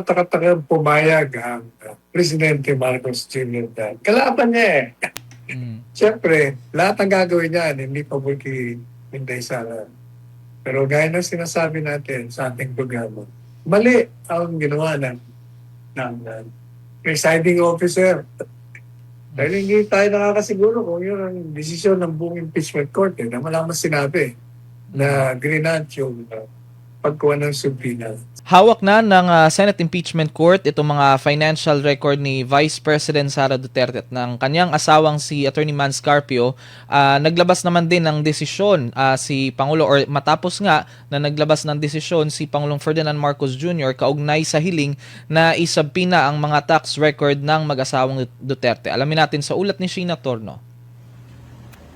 nakatakataka pumayag ang Presidente Marcos Jr. dahil kalaban niya eh. Siyempre, lahat ng gagawin niya, hindi pa kay Inday Sara. Pero gaya ng sinasabi natin sa ating programa, mali ang ginawa ng presiding officer. Dahil hindi tayo nakakasiguro kung yun ang desisyon ng buong impeachment court na malaman sinabi na grinant yung pagkuha ng subpoena. Hawak na ng Senate Impeachment Court itong mga financial record ni Vice President Sara Duterte at ng kanyang asawang si Attorney Mans Carpio. Naglabas naman din ng desisyon si Pangulo or matapos nga na naglabas ng desisyon si Pangulong Ferdinand Marcos Jr. kaugnay sa hiling na isubpina ang mga tax record ng mag-asawang Duterte. Alamin natin sa ulat ni Sheena Torno.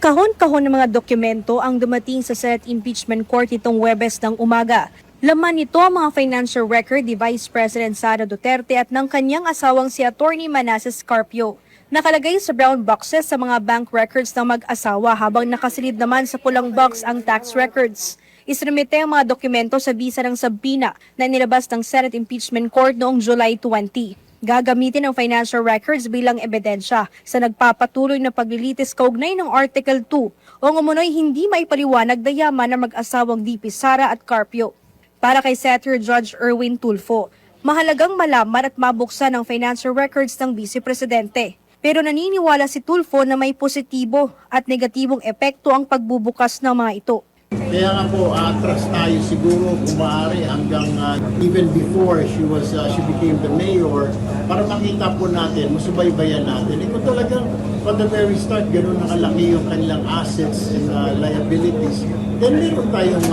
Kahon-kahon ng mga dokumento ang dumating sa Senate Impeachment Court itong Huwebes ng umaga. Laman nito ang mga financial record ni Vice President Sara Duterte at ng kanyang asawang si Attorney Manasseh Carpio. Nakalagay sa brown boxes sa mga bank records ng mag-asawa habang nakasilid naman sa pulang box ang tax records. Isinumite ang mga dokumento sa bisa ng subpoena na nilabas ng Senate Impeachment Court noong July 20. Gagamitin ang financial records bilang ebidensya sa nagpapatuloy na paglilitis kaugnay ng Article 2 o umunoy hindi maipaliwanag na yaman ng mag-asawang VP Sara at Carpio. Para kay Senator Judge Erwin Tulfo, mahalagang malaman at mabuksan ang financial records ng Vice Presidente. Pero naniniwala si Tulfo na may positibo at negatibong epekto ang pagbubukas ng mga ito. Kaya nga po, atras tayo siguro kung maaari hanggang even before she became the mayor para makita po natin, masubaybayan natin. Kung talagang from the very start, ganun nakalaki yung kanilang assets and liabilities, then meron tayong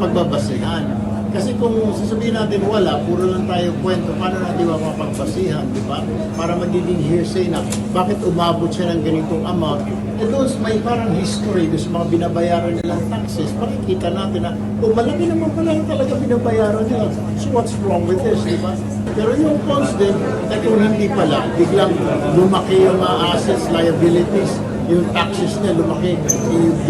pagbabasehan. Kasi kung sasabihin natin wala, puro lang tayo kwento, paano natin mapagbasihan, di ba? Para magiging hearsay na bakit umabot siya ng ganitong amount. E doon may parang history doon sa mga binabayaran nilang taxes, makikita natin na, malaki naman pala talaga binabayaran nila. So what's wrong with this, di ba? Pero yung cons din, kung hindi pala, biglang lumaki yung assets, liabilities, yung taxes niya lumaki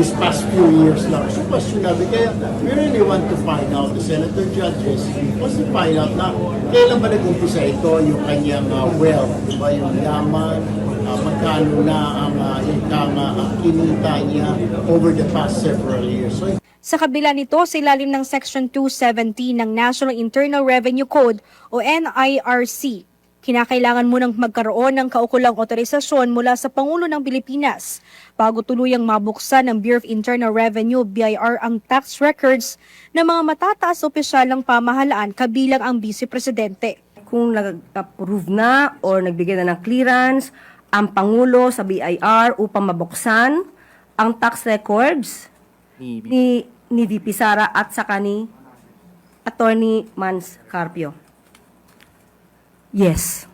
this past few years lang. So questionable. Kaya we really want to find out, the senator judges wants to find out na kailan ba nag-umpisa ito, yung kanyang wealth, diba? Yung yaman, magkano na ang kinita niya over the past several years. So, sa kabila nito, sa ilalim ng Section 270 ng National Internal Revenue Code o NIRC, kinakailangan munang magkaroon ng kaukulang otorisasyon mula sa Pangulo ng Pilipinas bago tuluyang mabuksan ng Bureau of Internal Revenue BIR ang tax records ng mga matataas opisyal ng pamahalaan kabilang ang Vice Presidente. Kung nag-approve na o nagbigay na ng clearance ang Pangulo sa BIR upang mabuksan ang tax records ni VP Sara at saka ni Attorney Mans Carpio. Yes.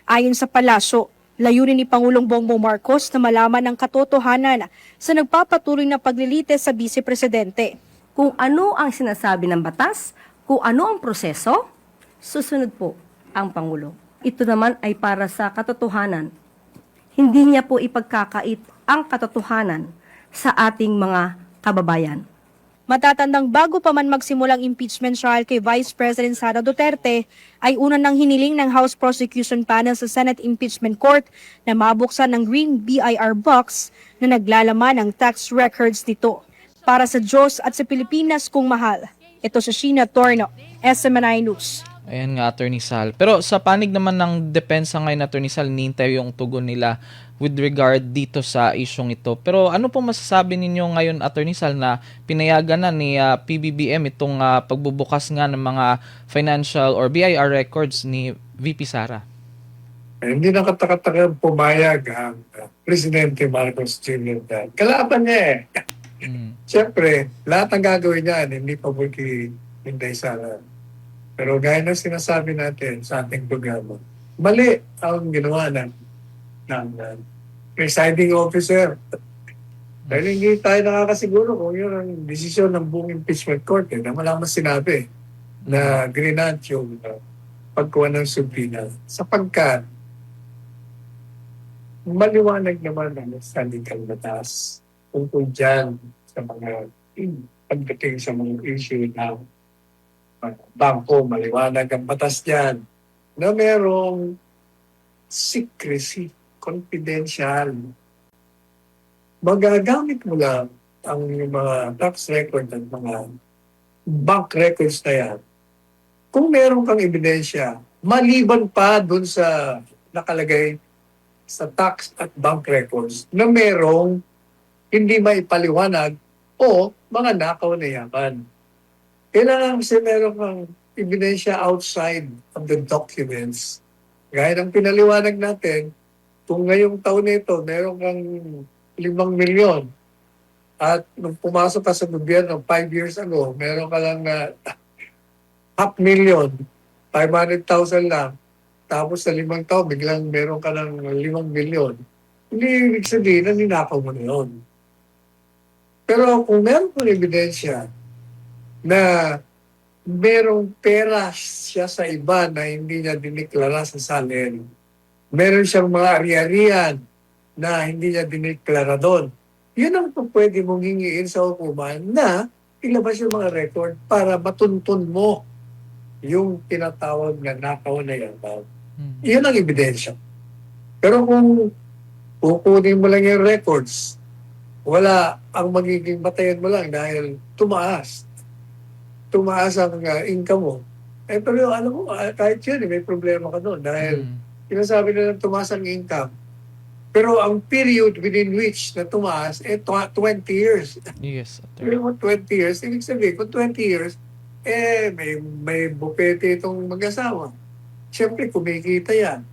Ayon sa palasyo, layunin ni Pangulong Bongbong Marcos na malaman ang katotohanan sa nagpapatuloy na paglilitis sa Vice Presidente. Kung ano ang sinasabi ng batas, kung ano ang proseso, susunod po ang Pangulo. Ito naman ay para sa katotohanan. Hindi niya po ipagkakait ang katotohanan sa ating mga kababayan. Matatandang bago pa man magsimulang impeachment trial kay Vice President Sara Duterte, ay una nang hiniling ng House Prosecution Panel sa Senate Impeachment Court na mabuksan ng green BIR box na naglalaman ng tax records nito. Para sa Diyos at sa Pilipinas kung mahal, ito si Sheena Torno, SMNI News. Ayan nga, Attorney Sal. Pero sa panig naman ng depensa ngayon, Attorney Sal, nintay yung tugon nila with regard dito sa isyong ito. Pero ano po masasabi ninyo ngayon, Attorney Sal, na pinayagan na ni PBBM itong pagbubukas nga ng mga financial or BIR records ni VP Sara? Hindi nakatakataka pumayag ang Presidente Marcos Jr. dahil kalaban niya eh. Siyempre, lahat ng gagawin niya, hindi pa kay Inday Sara. Pero gaya ng sinasabi natin sa ating programa, mali ang ginawa ng presiding officer. Dahil hindi tayo nakakasiguro kung yun ang desisyon ng buong impeachment court na malaman sinabi na grinant yung pagkuha ng subpoena. Sapagkat maliwanag naman ang standing batas tungkol dyan sa mga pagdating sa mga issue na bangko, maliwanag ang batas dyan, na merong secrecy, confidential. Magagamit mo lang ang mga tax record at mga bank records na yan. Kung meron kang ebidensya, maliban pa dun sa nakalagay sa tax at bank records na merong hindi maipaliwanag o mga nakaw na yaman. Kailangan kasi meron kang ebidensya outside of the documents. Gaya ng pinaliwanag natin, kung ngayong taon na ito, meron kang 5 milyon at nung pumasok ka sa gobyerno 5 years ago, meron ka lang 500,000, 500,000 lang. Tapos sa 5 taon, biglang meron ka ng 5 milyon. Hindi ibig sabihin na ninakaw mo na yun. Pero kung meron kang ebidensya na merong pera siya sa iba na hindi niya diniklara sa salary, meron siyang mga ari-arian na hindi niya diniklara doon, yun ang pwede mong hingiin sa hukuman na ilabas yung mga record para matuntun mo yung tinatawag na nakaw na yaman. Iyan ang ebidensya. Pero kung kukunin mo lang yung records, wala ang magiging batayan mo lang dahil tumaas ang income mo. Pero alam mo, kahit yun, may problema ka doon dahil sinasabi nila tumaas ang income. Pero ang period within which na tumaas, 20 years. Yes, Pero 20 years, ibig sabihin, kung 20 years, may bupete itong mag-asawa. Siyempre, kumikita yan.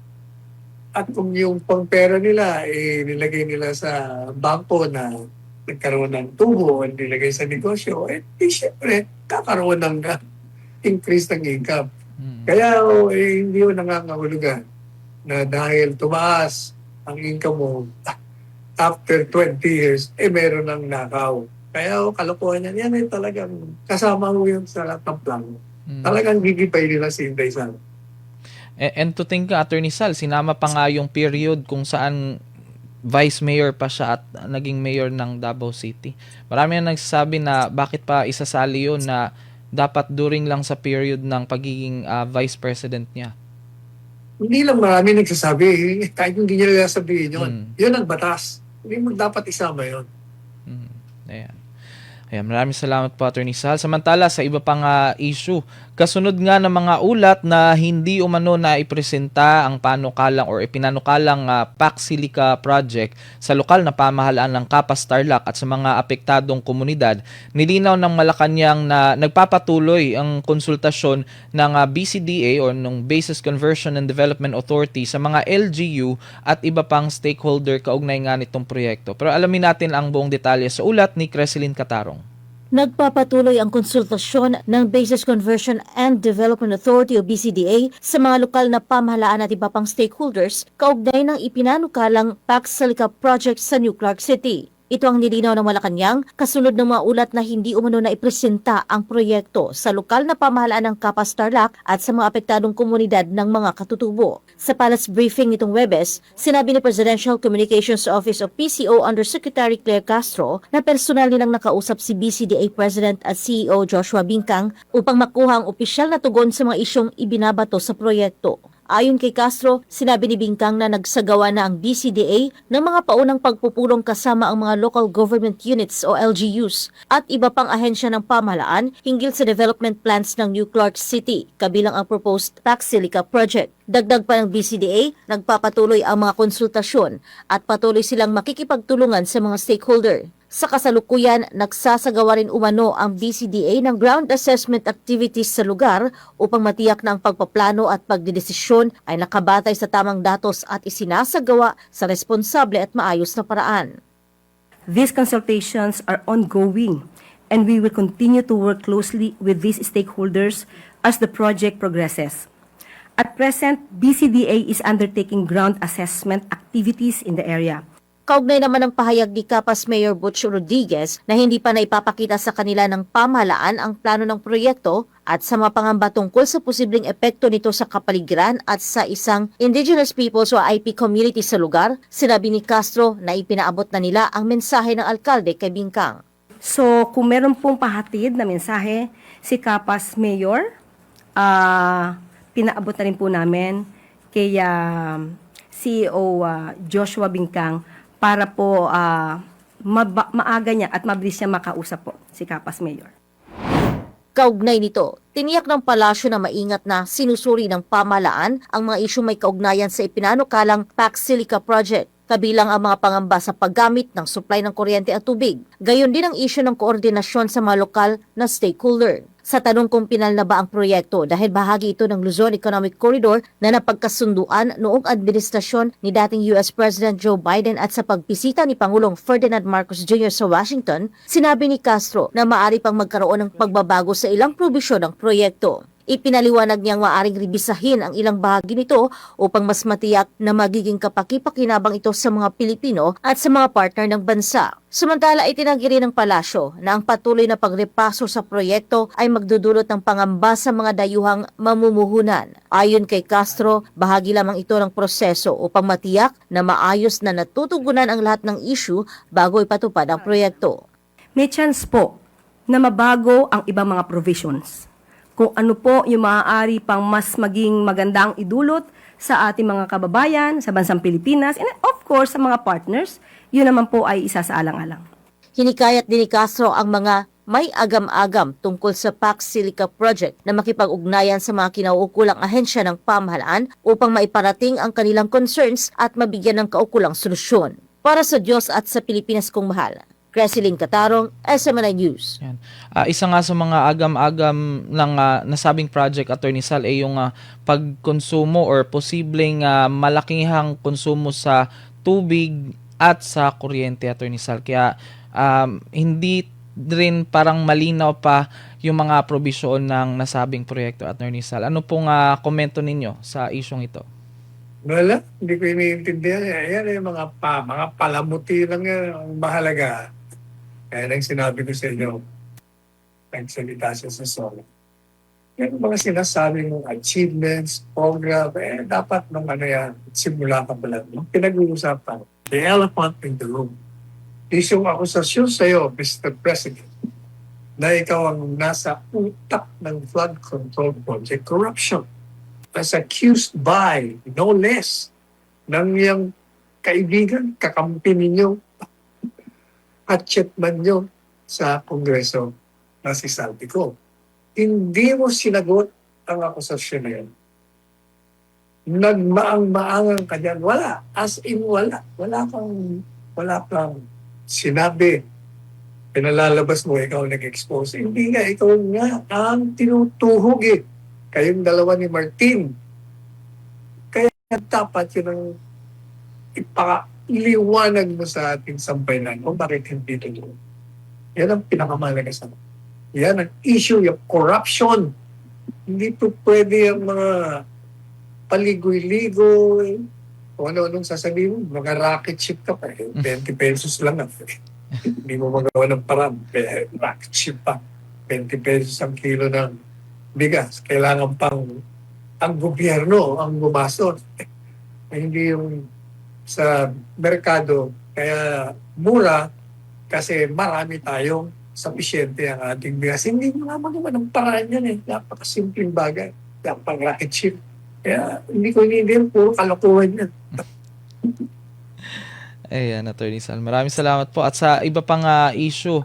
At kung yung pangpera nila, nilagay nila sa bangko na nagkaroon ng tubo, nilagay sa negosyo, siyempre, kakaroon ng increase ng income. Kaya hindi mo nangangahulugan na dahil tumaas ang income mo, after 20 years, meron ng nakaw. Kaya kalokohan yan talagang kasama mo yun sa lahat ng plano. Talagang gigipay nila si Inday Sara. And to think, Attorney Sal, sinama pa nga yung period kung saan vice mayor pa siya at naging mayor ng Davao City. Marami na nagsasabi na bakit pa isasali yun na dapat during lang sa period ng pagiging vice president niya. Hindi lang marami nagsasabi, kahit hindi niya sabihin yun. Yun ang batas. Hindi mo dapat isama yun. Ayan, maraming salamat po, Attorney Sal. Samantala, sa iba pang issue, kasunod nga ng mga ulat na hindi umano na ipresenta ang panukalang or ipinanukalang Pax Silica project sa lokal na pamahalaan ng Capas Tarlac at sa mga apektadong komunidad, nilinaw ng Malacanang na nagpapatuloy ang konsultasyon ng BCDA o ng Bases Conversion and Development Authority sa mga LGU at iba pang stakeholder kaugnay nga nitong proyekto. Pero alamin natin ang buong detalye sa ulat ni Creseline Catarong. Nagpapatuloy ang konsultasyon ng Bases Conversion and Development Authority o BCDA sa mga lokal na pamahalaan at iba pang stakeholders kaugnay ng ipinanukalang Pax Silica project sa New Clark City. Ito ang nilinaw ng Malacanang kasunod ng mga ulat na hindi umano na ipresenta ang proyekto sa lokal na pamahalaan ng Capas Tarlac at sa mga apektadong komunidad ng mga katutubo. Sa palace briefing nitong Huwebes, sinabi ni Presidential Communications Office o PCO Undersecretary Claire Castro na personal nilang nakausap si BCDA President at CEO Joshua Bincang upang makuha ang opisyal na tugon sa mga isyong ibinabato sa proyekto. Ayon kay Castro, sinabi ni Bincang na nagsagawa na ang BCDA ng mga paunang pagpupulong kasama ang mga local government units o LGUs at iba pang ahensya ng pamahalaan hinggil sa development plans ng New Clark City, kabilang ang proposed Pax Silica project. Dagdag pa ng BCDA, nagpapatuloy ang mga konsultasyon at patuloy silang makikipagtulungan sa mga stakeholder. Sa kasalukuyan, nagsasagawa rin umano ang BCDA ng ground assessment activities sa lugar upang matiyak na ang pagpaplano at pagdedesisyon ay nakabatay sa tamang datos at isinasagawa sa responsable at maayos na paraan. These consultations are ongoing and we will continue to work closely with these stakeholders as the project progresses. At present, BCDA is undertaking ground assessment activities in the area. Kaugnay naman ng pahayag ni Capas Mayor Butch Rodriguez na hindi pa naipapakita sa kanila ng pamahalaan ang plano ng proyekto at sa mga pangamba tungkol sa posibleng epekto nito sa kapaligiran at sa isang Indigenous Peoples o IP community sa lugar, sinabi ni Castro na ipinaabot na nila ang mensahe ng alkalde kay Bincang. So, kung meron pong pahatid na mensahe si Capas Mayor pinaabot na rin po namin kay CEO Joshua Bingkang para po maaga niya at mabilis niya makausap po si Kapas Mayor. Kaugnay nito, tiniyak ng palasyo na maingat na sinusuri ng pamahalaan ang mga isyong may kaugnayan sa ipinanukalang Pax Silica Project, kabilang ang mga pangamba sa paggamit ng supply ng kuryente at tubig. Gayon din ang isyu ng koordinasyon sa mga lokal na stakeholder. Sa tanong kung pinal na ba ang proyekto dahil bahagi ito ng Luzon Economic Corridor na napagkasunduan noong administrasyon ni dating US President Joe Biden at sa pagbisita ni Pangulong Ferdinand Marcos Jr. sa Washington, sinabi ni Castro na maaari pang magkaroon ng pagbabago sa ilang probisyon ng proyekto. Ipinaliwanag niyang maaring rebisahin ang ilang bahagi nito upang mas matiyak na magiging kapaki-pakinabang ito sa mga Pilipino at sa mga partner ng bansa. Samantala, itinanggi rin ng palasyo na ang patuloy na pagrepaso sa proyekto ay magdudulot ng pangamba sa mga dayuhang mamumuhunan. Ayon kay Castro, bahagi lamang ito ng proseso upang matiyak na maayos na natutugunan ang lahat ng issue bago ipatupad ang proyekto. May chance po na mabago ang ibang mga provisions. Kung ano po yung maaari pang mas maging magandang idulot sa ating mga kababayan, sa bansang Pilipinas, and of course, sa mga partners, yun naman po ay isa sa alang-alang. Hinikayat din ni Castro ang mga may agam-agam tungkol sa Pax Silica Project na makipag-ugnayan sa mga kinauukulang ahensya ng pamahalaan upang maiparating ang kanilang concerns at mabigyan ng kaukulang solusyon. Para sa Diyos at sa Pilipinas kong mahal, Cresceline Catarong, SMNI News. Yan. Isa nga sa mga agam-agam ng nasabing project, Attorney Sal, ay yung pagkonsumo or posibleng malakihang konsumo sa tubig at sa kuryente, Attorney Sal. Kaya hindi rin parang malinaw pa yung mga probisyon ng nasabing proyekto, Attorney Sal. Ano pong komento ninyo sa isyong ito? Wala, hindi ko iniintindihan. Yan yung mga palamuti lang yan ang mahalaga. Kaya nang sinabi ko sa inyo, nagsalita siya sa solo. Yan ang mga sinasabi mong achievements, program, dapat nung simula ka pala. Pinag-uusapan, the elephant in the room. Isyung akusasyon sa iyo, Mr. President, na ikaw ang nasa utak ng flood control project corruption. As accused by, no less, ng iyong kaibigan, kakampi ninyo, hatchetman nyo sa Kongreso na si Saltico. Hindi mo sinagot ang akusasyon na yan. Nagmaang-maangang ka dyan. Wala. As in, wala. Wala kang sinabi. Pinalalabas mo, ikaw nag-expose. Hindi nga, ikaw nga ang tinutuhog eh. Kayong dalawa ni Martin. Kaya dapat yun ang ipakaliwanag mo sa ating sambayanan kung bakit hindi ito. Yan ang pinakamalaga sa yan ang issue yung corruption. Hindi po pwede yung mga paligoy-ligoy. Kung ano-anong sasabihin mo, mga rocket ship ka pa. 20 pesos lang. Hindi mo magawa ng parang rocket ship pa. 20 pesos ang kilo ng bigas. Kailangan pang ang gobyerno ang gumastos. Hindi yung sa merkado. Kaya mura kasi marami tayong sufficiente ang ating bigas. Hindi mo nga magawa ng paraan yan eh. Napakasimpleng bagay. Pang rocket ship. Kaya hindi ko iniindihan, puro kalokohan yan. Ayan, Attorney Sal. Maraming salamat po. At sa iba pang issue,